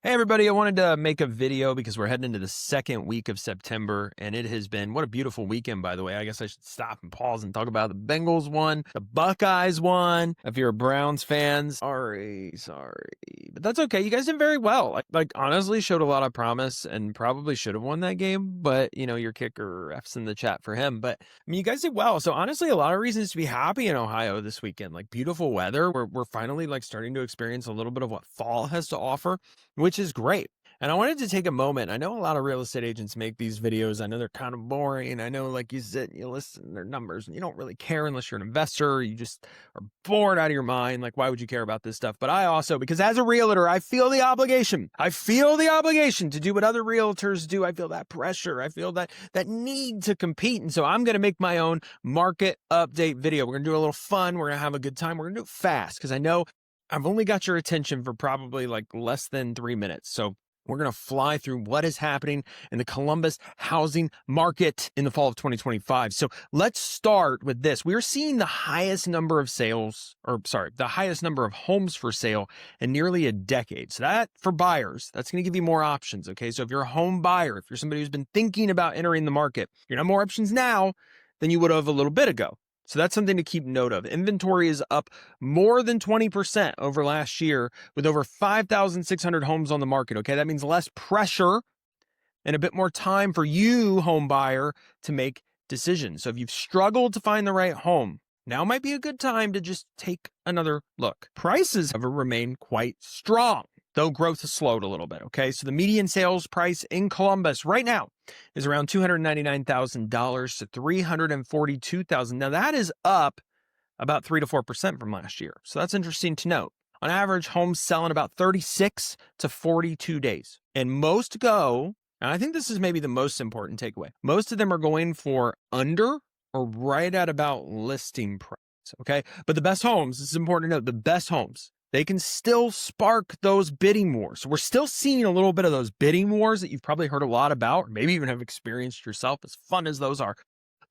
Hey everybody, I wanted to make a video because we're heading into the second week of September, and it has been, what a beautiful weekend, by the way. I guess I should stop and pause and talk about the Bengals won, the Buckeyes won. If you're a Browns fan, sorry, but that's okay. You guys did very well. Like honestly, showed a lot of promise and probably should have won that game, but your kicker F's in the chat for him. But I mean, you guys did well. So honestly, a lot of reasons to be happy in Ohio this weekend. Like beautiful weather. We're finally like starting to experience a little bit of what fall has to offer, which is great. And I wanted to take a moment. I know a lot of real estate agents make these videos. I know they're kind of boring. I know like you sit and you listen to their numbers and you don't really care unless you're an investor. You just are bored out of your mind. Like, why would you care about this stuff? But I also, because as a realtor, I feel the obligation. I feel the obligation to do what other realtors do. I feel that pressure. I feel that need to compete. And so I'm going to make my own market update video. We're going to do a little fun. We're going to have a good time. We're going to do it fast because I know I've only got your attention for probably like less than 3 minutes. So we're going to fly through what is happening in the Columbus housing market in the fall of 2025. So let's start with this. We are seeing the highest number of the highest number of homes for sale in nearly a decade. So that for buyers, that's going to give you more options. Okay. So if you're a home buyer, if you're somebody who's been thinking about entering the market, you're going to have more options now than you would have a little bit ago. So that's something to keep note of. Inventory is up more than 20% over last year with over 5,600 homes on the market. Okay, that means less pressure and a bit more time for you, home buyer, to make decisions. So if you've struggled to find the right home, now might be a good time to just take another look. Prices have remained quite strong, though growth has slowed a little bit. Okay, so the median sales price in Columbus right now is around $299,000 to $342,000. Now that is up about 3 to 4% from last year. So that's interesting to note. On average, homes sell in about 36 to 42 days. And most go, and I think this is maybe the most important takeaway, most of them are going for under or right at about listing price. Okay, but the best homes, this is important to note, the best homes, they can still spark those bidding wars. So we're still seeing a little bit of those bidding wars that you've probably heard a lot about, or maybe even have experienced yourself, as fun as those are.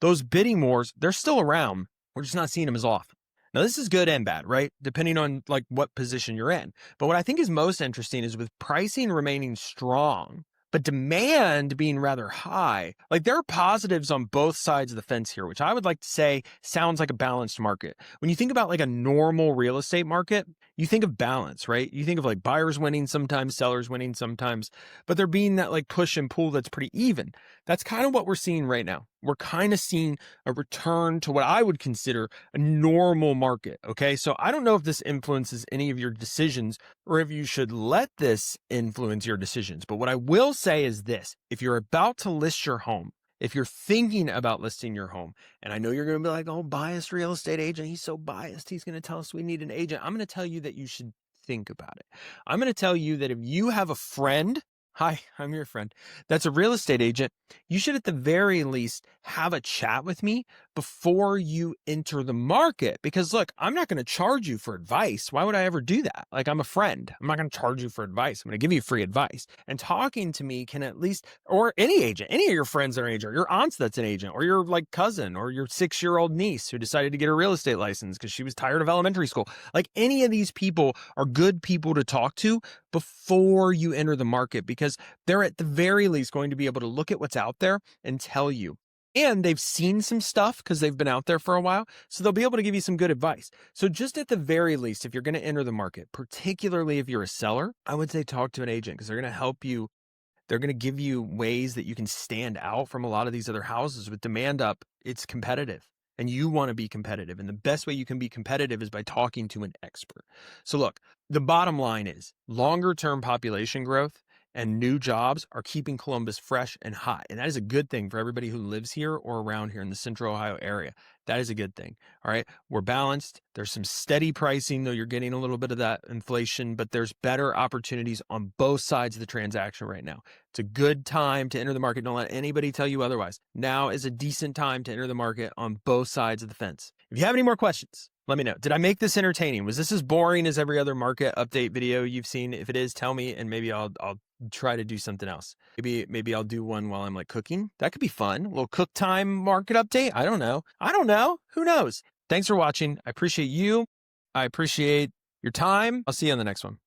Those bidding wars, they're still around. We're just not seeing them as often. Now, this is good and bad, right? Depending on like what position you're in. But what I think is most interesting is with pricing remaining strong, but demand being rather high, like there are positives on both sides of the fence here, which I would like to say sounds like a balanced market. When you think about like a normal real estate market, you think of balance, right? You think of like buyers winning sometimes, sellers winning sometimes, but there being that like push and pull that's pretty even. That's kind of what we're seeing right now. We're kind of seeing a return to what I would consider a normal market. Okay. So I don't know if this influences any of your decisions or if you should let this influence your decisions. But what I will say is this: if you're about to list your home, if you're thinking about listing your home, and I know you're going to be like, oh, biased real estate agent, he's so biased, he's going to tell us we need an agent. I'm going to tell you that you should think about it. I'm going to tell you that if you have a friend, hi, I'm your friend, that's a real estate agent, you should at the very least have a chat with me before you enter the market. Because look, I'm not going to charge you for advice. Why would I ever do that? Like, I'm a friend. I'm not going to charge you for advice. I'm going to give you free advice. And talking to me can at least, or any agent, any of your friends that are an agent, your aunt's that's an agent, or your like cousin, or your 6-year-old niece who decided to get a real estate license because she was tired of elementary school. Like, any of these people are good people to talk to before you enter the market, because they're at the very least going to be able to look at what's out there and tell you. And they've seen some stuff because they've been out there for a while. So they'll be able to give you some good advice. So just at the very least, if you're going to enter the market, particularly if you're a seller, I would say talk to an agent, because they're going to help you. They're going to give you ways that you can stand out from a lot of these other houses. With demand up, it's competitive. And you want to be competitive. And the best way you can be competitive is by talking to an expert. So look, the bottom line is longer term population growth and new jobs are keeping Columbus fresh and hot. And that is a good thing for everybody who lives here or around here in the Central Ohio area. That is a good thing. All right. We're balanced. There's some steady pricing, though you're getting a little bit of that inflation, but there's better opportunities on both sides of the transaction right now. It's a good time to enter the market. Don't let anybody tell you otherwise. Now is a decent time to enter the market on both sides of the fence. If you have any more questions, let me know. Did I make this entertaining? Was this as boring as every other market update video you've seen? If it is, tell me, and maybe I'll try to do something else. Maybe I'll do one while I'm like cooking. That could be fun. A little cook time market update. I don't know. Who knows? Thanks for watching. I appreciate you. I appreciate your time. I'll see you on the next one.